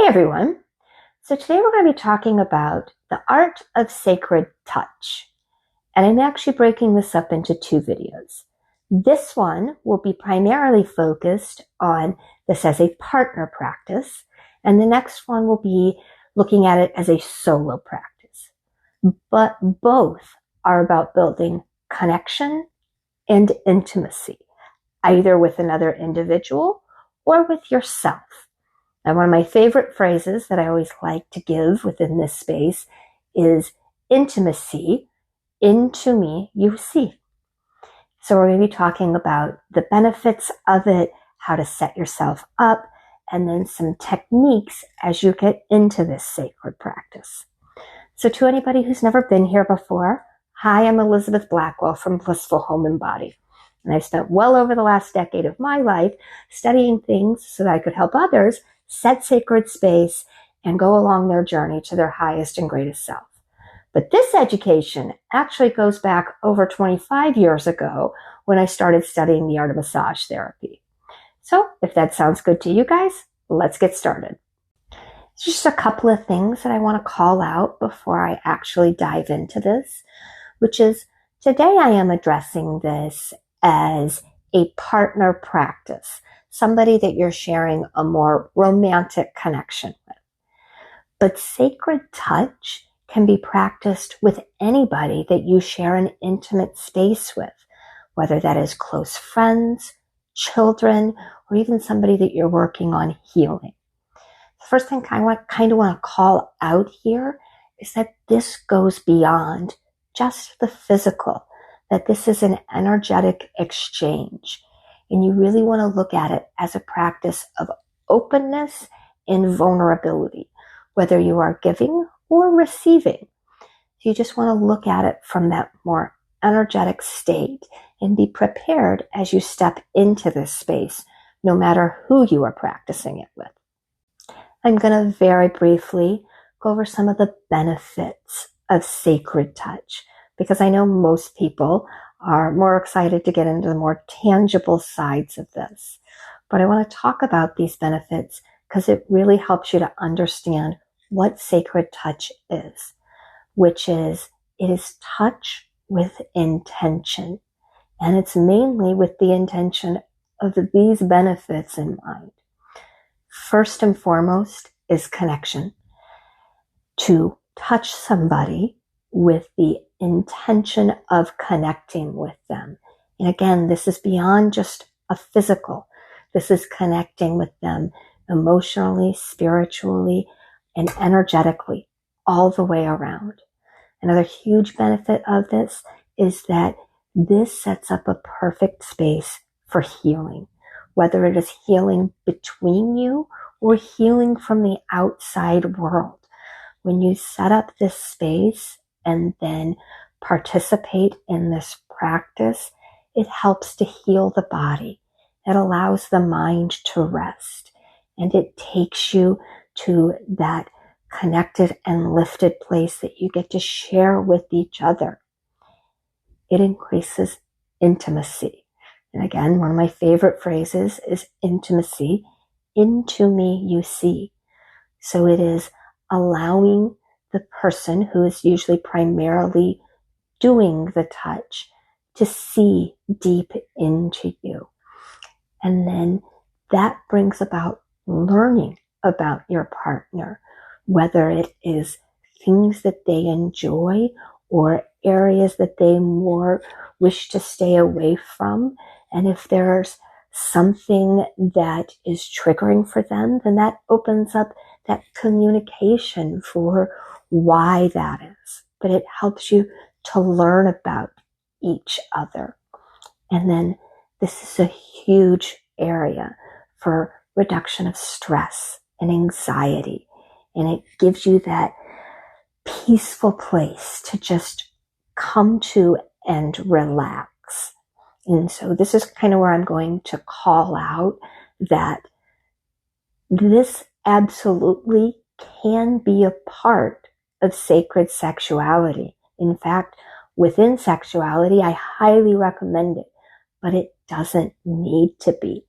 Hey everyone. So today we're going to be talking about the art of sacred touch. And I'm actually breaking this up into two videos. This one will be primarily focused on this as a partner practice. And the next one will be looking at it as a solo practice. But both are about building connection and intimacy, either with another individual or with yourself. And one of my favorite phrases that I always like to give within this space is intimacy, into me you see. So we're going to be talking about the benefits of it, how to set yourself up, and then some techniques as you get into this sacred practice. So to anybody who's never been here before, hi, I'm Elizabeth Blackwell from Blissful Home and Body. And I've spent well over the last decade of my life studying things so that I could help others set sacred space and go along their journey to their highest and greatest self. But this education actually goes back over 25 years ago when I started studying the art of massage therapy. So if that sounds good to you guys, let's get started. Just a couple of things that I want to call out before I actually dive into this, which is today I am addressing this as a partner practice, somebody that you're sharing a more romantic connection with. But sacred touch can be practiced with anybody that you share an intimate space with, whether that is close friends, children, or even somebody that you're working on healing. The first thing I kind of want to call out here is that this goes beyond just the physical, that this is an energetic exchange. And you really want to look at it as a practice of openness and vulnerability, whether you are giving or receiving. So you just want to look at it from that more energetic state and be prepared as you step into this space, no matter who you are practicing it with. I'm going to very briefly go over some of the benefits of sacred touch, because I know most people are more excited to get into the more tangible sides of this. But I want to talk about these benefits because it really helps you to understand what sacred touch is, which is it is touch with intention. And it's mainly with the intention of these benefits in mind. First and foremost is connection. To touch somebody with the intention of connecting with them. And again, this is beyond just a physical. This is connecting with them emotionally, spiritually, and energetically, all the way around. Another huge benefit of this is that this sets up a perfect space for healing, whether it is healing between you or healing from the outside world. When you set up this space and then participate in this practice, it helps to heal the body. It allows the mind to rest, and it takes you to that connected and lifted place that you get to share with each other. It increases intimacy. And again, one of my favorite phrases is intimacy. Into me you see. So it is allowing the person who is usually primarily doing the touch to see deep into you. And then that brings about learning about your partner, whether it is things that they enjoy or areas that they more wish to stay away from. And if there's something that is triggering for them, then that opens up that communication for why that is. But it helps you to learn about each other. And then this is a huge area for reduction of stress and anxiety. And it gives you that peaceful place to just come to and relax. And so this is kind of where I'm going to call out that this absolutely can be a part of sacred sexuality. In fact, within sexuality, I highly recommend it, but it doesn't need to be.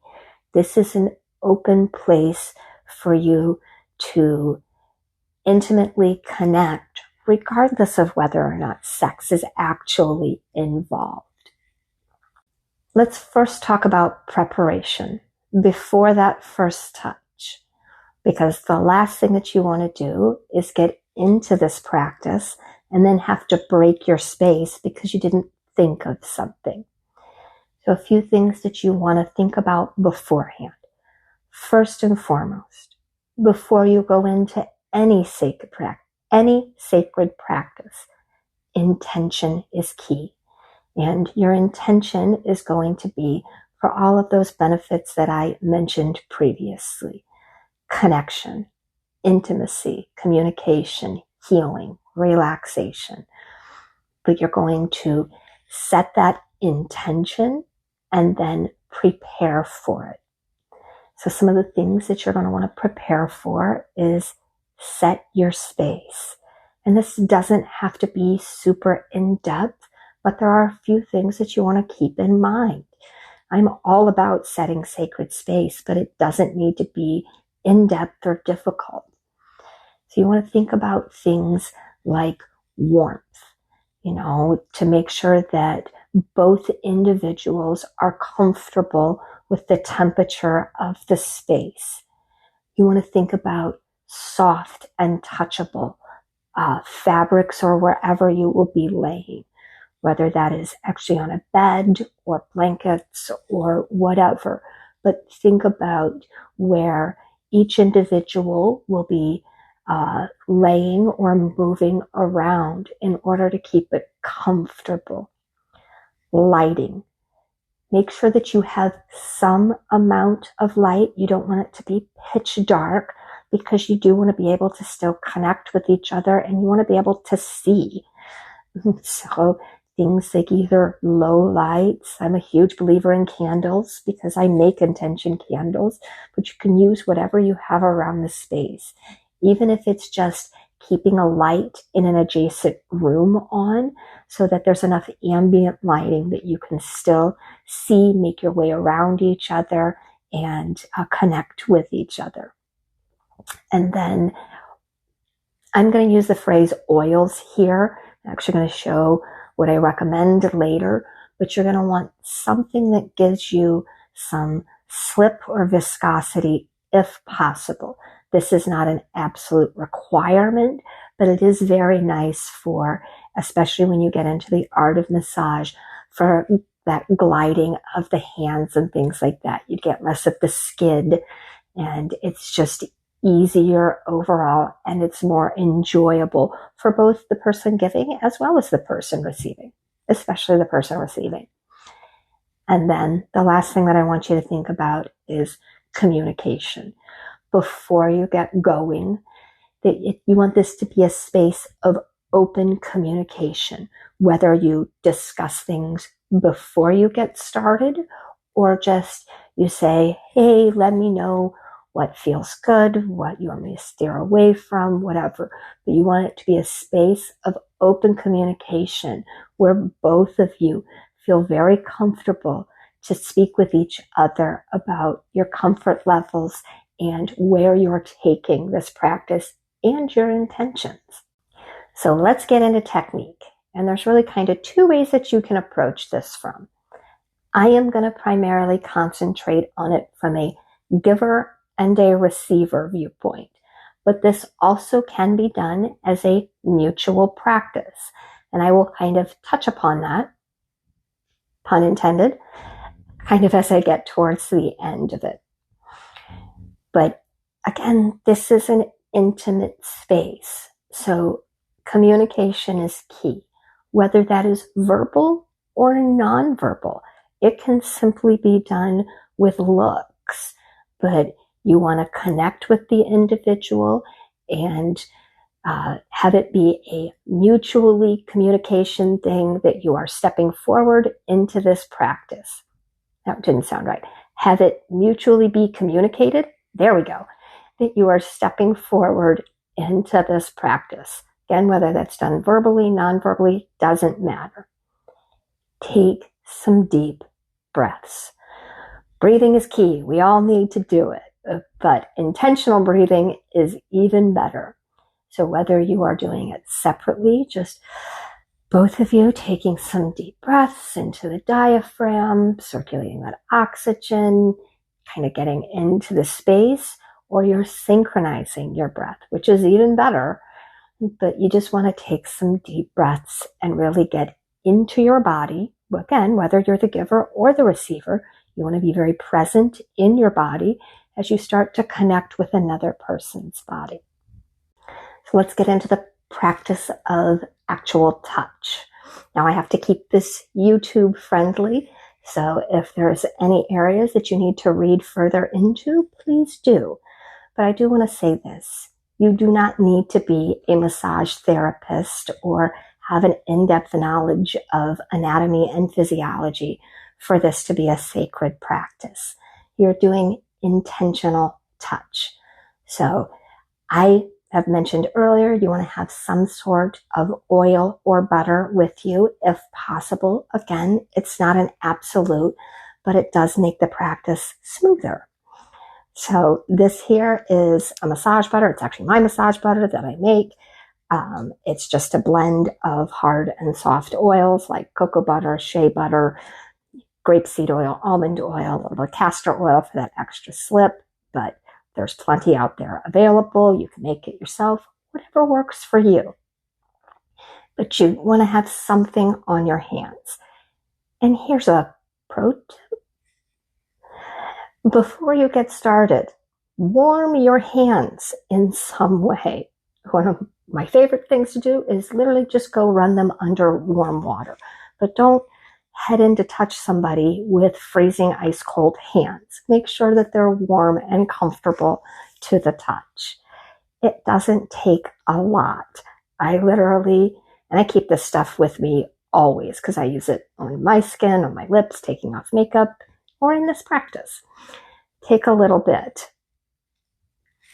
This is an open place for you to intimately connect, regardless of whether or not sex is actually involved. Let's first talk about preparation before that first touch, because the last thing that you want to do is get into this practice and then have to break your space because you didn't think of something. So a few things that you want to think about beforehand. First and foremost, before you go into any sacred practice, intention is key. And your intention is going to be for all of those benefits that I mentioned previously. Connection, intimacy, communication, healing, relaxation. But you're going to set that intention and then prepare for it. So some of the things that you're going to want to prepare for is set your space. And this doesn't have to be super in-depth, but there are a few things that you want to keep in mind. I'm all about setting sacred space, but it doesn't need to be in-depth or difficult. So you want to think about things like warmth, to make sure that both individuals are comfortable with the temperature of the space. You want to think about soft and touchable fabrics or wherever you will be laying, whether that is actually on a bed or blankets or whatever. But think about where each individual will be laying or moving around in order to keep it comfortable. Lighting. Make sure that you have some amount of light. You don't want it to be pitch dark because you do want to be able to still connect with each other and you want to be able to see. So things like either low lights. I'm a huge believer in candles because I make intention candles, but you can use whatever you have around the space. Even if it's just keeping a light in an adjacent room on so that there's enough ambient lighting that you can still see, make your way around each other and connect with each other. And then I'm going to use the phrase oils here. I'm actually going to show what I recommend later, but you're going to want something that gives you some slip or viscosity if possible. This is not an absolute requirement, but it is very nice for, especially when you get into the art of massage, for that gliding of the hands and things like that. You get less of the skid and it's just easier overall and it's more enjoyable for both the person giving as well as the person receiving, especially the person receiving. And then the last thing that I want you to think about is communication. Before you get going, that you want this to be a space of open communication, whether you discuss things before you get started or just you say, hey, let me know what feels good, what you want me to steer away from, whatever. But you want it to be a space of open communication where both of you feel very comfortable to speak with each other about your comfort levels and where you're taking this practice and your intentions. So let's get into technique. And there's really kind of two ways that you can approach this from. I am going to primarily concentrate on it from a giver and a receiver viewpoint, but this also can be done as a mutual practice. And I will kind of touch upon that, pun intended, kind of as I get towards the end of it. But again, this is an intimate space. So communication is key, whether that is verbal or nonverbal. It can simply be done with looks, but you want to connect with the individual and have it be a mutually communication thing that you are stepping forward into this practice. That didn't sound right. Have it mutually be communicated. There we go. That you are stepping forward into this practice. Again, whether that's done verbally, non-verbally, doesn't matter. Take some deep breaths. Breathing is key. We all need to do it. but intentional breathing is even better. So whether you are doing it separately, just both of you taking some deep breaths into the diaphragm, circulating that oxygen, kind of getting into the space, or you're synchronizing your breath, which is even better. But you just want to take some deep breaths and really get into your body. Again, whether you're the giver or the receiver, you want to be very present in your body as you start to connect with another person's body. So let's get into the practice of actual touch. Now I have to keep this YouTube friendly, so if there's any areas that you need to read further into, please do. But I do want to say this. You do not need to be a massage therapist or have an in-depth knowledge of anatomy and physiology for this to be a sacred practice. You're doing intentional touch. So I have mentioned earlier, you want to have some sort of oil or butter with you if possible. Again, it's not an absolute, but it does make the practice smoother. So this here is a massage butter. It's actually my massage butter that I make. It's just a blend of hard and soft oils like cocoa butter, shea butter, grapeseed oil, almond oil, a little castor oil for that extra slip. But there's plenty out there available. You can make it yourself, whatever works for you. But you want to have something on your hands. And here's a pro tip. Before you get started, warm your hands in some way. One of my favorite things to do is literally just go run them under warm water. But don't head in to touch somebody with freezing ice cold hands. Make sure that they're warm and comfortable to the touch. It doesn't take a lot. I literally, and I keep this stuff with me always because I use it on my skin, on my lips, taking off makeup, or in this practice. Take a little bit.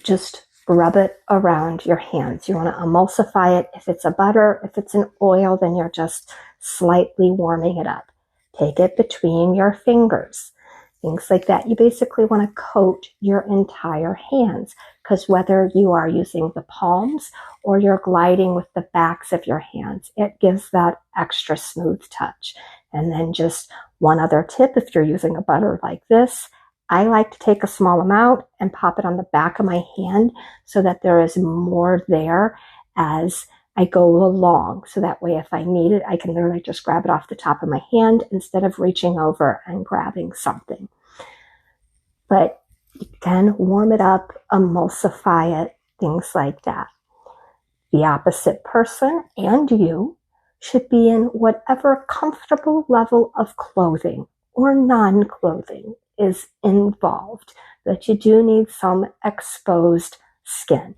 Just rub it around your hands. You want to emulsify it. If it's a butter, if it's an oil, then you're just slightly warming it up. Take it between your fingers. Things like that. You basically want to coat your entire hands because whether you are using the palms or you're gliding with the backs of your hands, it gives that extra smooth touch. And then just one other tip, if you're using a butter like this, I like to take a small amount and pop it on the back of my hand so that there is more there as I go along. So that way, if I need it, I can literally just grab it off the top of my hand instead of reaching over and grabbing something. But you can warm it up, emulsify it, things like that. The opposite person and you should be in whatever comfortable level of clothing or non-clothing is involved, but you do need some exposed skin.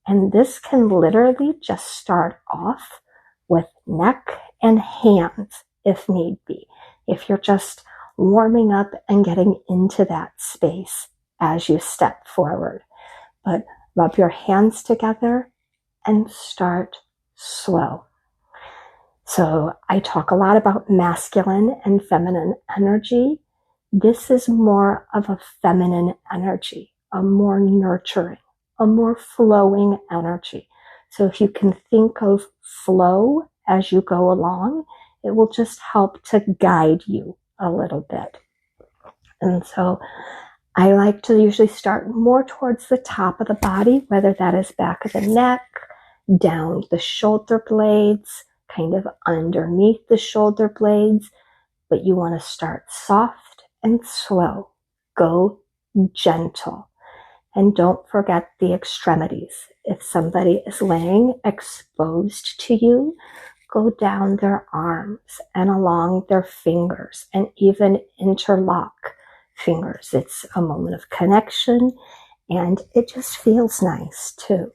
And this can literally just start off with neck and hands if need be. If you're just warming up and getting into that space as you step forward. But rub your hands together and start slow. So I talk a lot about masculine and feminine energy. This is more of a feminine energy, a more nurturing, a more flowing energy. So if you can think of flow as you go along, it will just help to guide you a little bit. And so I like to usually start more towards the top of the body, whether that is back of the neck, down the shoulder blades, kind of underneath the shoulder blades. But you want to start soft and slow. Go gentle. And don't forget the extremities. If somebody is laying exposed to you, go down their arms and along their fingers and even interlock fingers. It's a moment of connection and it just feels nice too.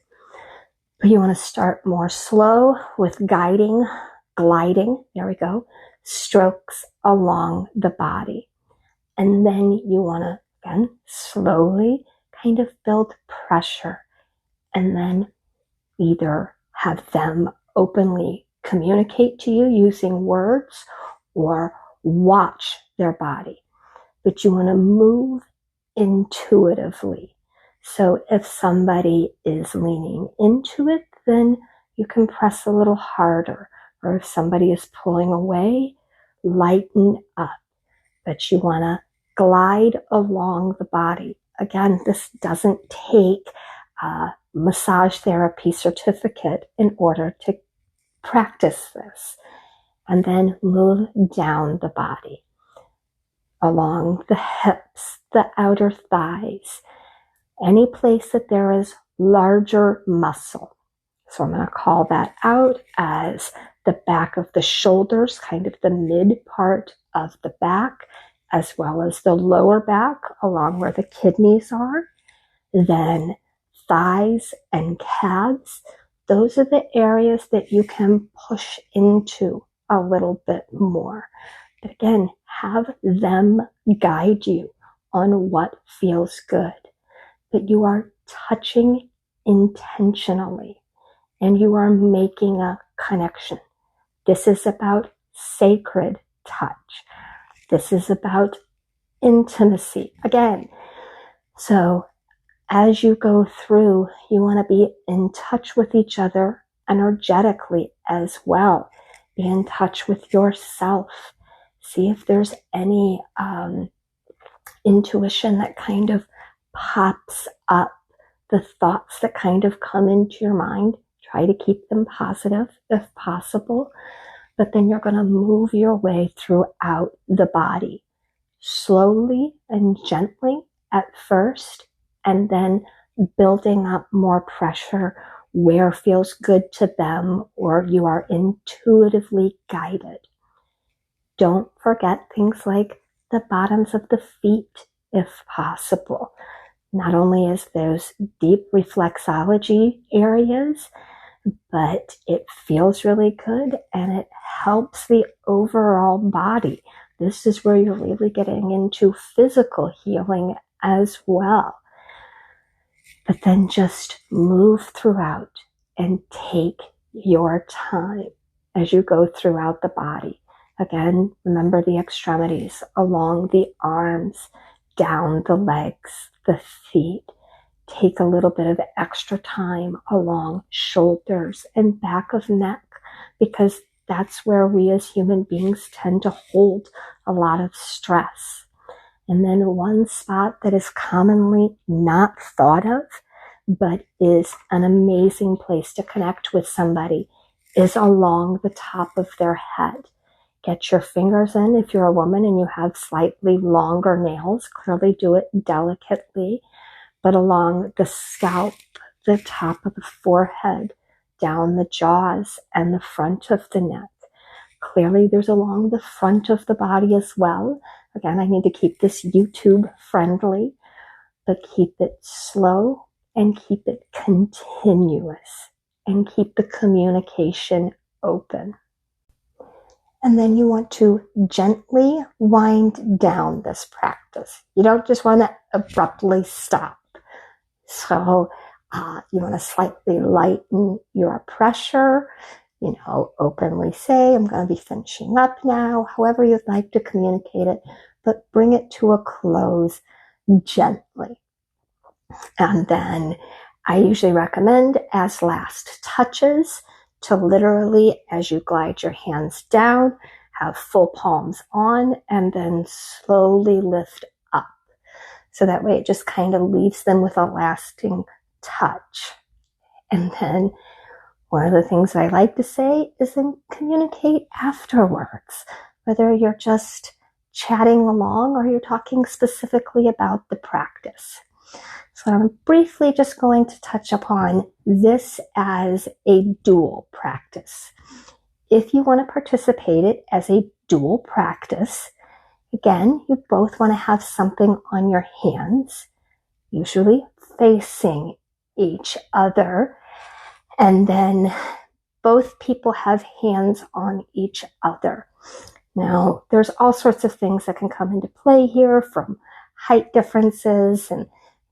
But you want to start more slow with guiding, gliding, there we go, strokes along the body. And then you want to, again, slowly kind of build pressure and then either have them openly communicate to you using words or watch their body. But you want to move intuitively. So if somebody is leaning into it, then you can press a little harder. Or if somebody is pulling away, lighten up. But you want to glide along the body. Again, this doesn't take a massage therapy certificate in order to practice this. And then move down the body, along the hips, the outer thighs, any place that there is larger muscle. So I'm going to call that out as the back of the shoulders, kind of the mid part of the back, as well as the lower back along where the kidneys are. Then thighs and calves. Those are the areas that you can push into a little bit more. But again, have them guide you on what feels good. But you are touching intentionally and you are making a connection. This is about sacred touch. This is about intimacy. Again, so as you go through, you want to be in touch with each other energetically as well. Be in touch with yourself. See if there's any intuition that kind of pops up. The thoughts that kind of come into your mind, try to keep them positive if possible. But then you're going to move your way throughout the body, slowly and gently at first, and then building up more pressure where feels good to them or you are intuitively guided. Don't forget things like the bottoms of the feet if possible. Not only is those deep reflexology areas, but it feels really good and it helps the overall body. This is where you're really getting into physical healing as well. But then just move throughout and take your time as you go throughout the body. Again, remember the extremities along the arms, down the legs, the feet. Take a little bit of extra time along shoulders and back of neck, because that's where we as human beings tend to hold a lot of stress. And then one spot that is commonly not thought of, but is an amazing place to connect with somebody, is along the top of their head. Get your fingers in if you're a woman and you have slightly longer nails. Clearly do it delicately, but along the scalp, the top of the forehead, down the jaws, and the front of the neck. Clearly there's along the front of the body as well. Again, I need to keep this YouTube friendly, but keep it slow and keep it continuous and keep the communication open. And then you want to gently wind down this practice. You don't just want to abruptly stop. So you want to slightly lighten your pressure, openly say, I'm going to be finishing up now, however you'd like to communicate it, but bring it to a close gently. And then I usually recommend as last touches to literally, as you glide your hands down, have full palms on and then slowly lift up. So that way it just kind of leaves them with a lasting touch. And then one of the things I like to say is then communicate afterwards, whether you're just chatting along or you're talking specifically about the practice. So I'm briefly just going to touch upon this as a dual practice. If you want to participate it as a dual practice, again, you both want to have something on your hands, usually facing each other, and then both people have hands on each other. Now, there's all sorts of things that can come into play here, from height differences and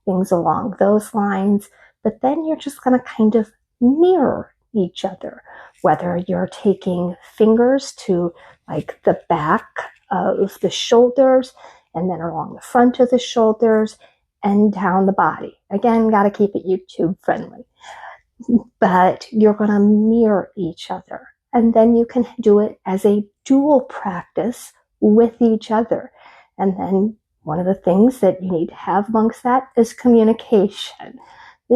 things along those lines, but then you're just going to kind of mirror each other, whether you're taking fingers to like the back of the shoulders and then along the front of the shoulders, and down the body. Again, got to keep it YouTube friendly. But you're going to mirror each other. And then you can do it as a dual practice with each other. And then one of the things that you need to have amongst that is communication.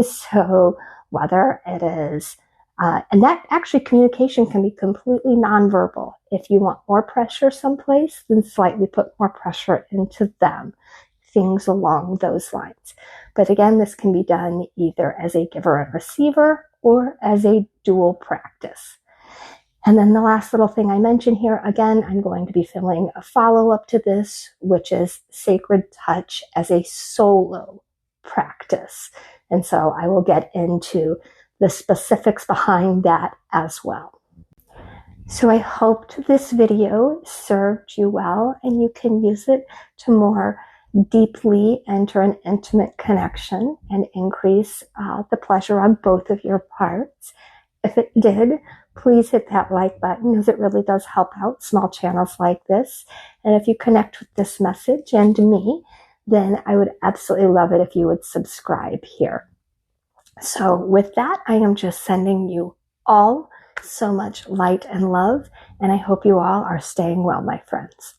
So whether it is, and that actually communication can be completely nonverbal. If you want more pressure someplace, then slightly put more pressure into them. Things along those lines. But again, this can be done either as a giver and receiver or as a dual practice. And then the last little thing I mentioned here, again, I'm going to be filming a follow-up to this, which is sacred touch as a solo practice. And so I will get into the specifics behind that as well. So I hoped this video served you well and you can use it to more deeply enter an intimate connection and increase the pleasure on both of your parts. If it did, please hit that like button, as it really does help out small channels like this. And if you connect with this message and me, then I would absolutely love it if you would subscribe here. So with that, I am just sending you all so much light and love, and I hope you all are staying well, my friends.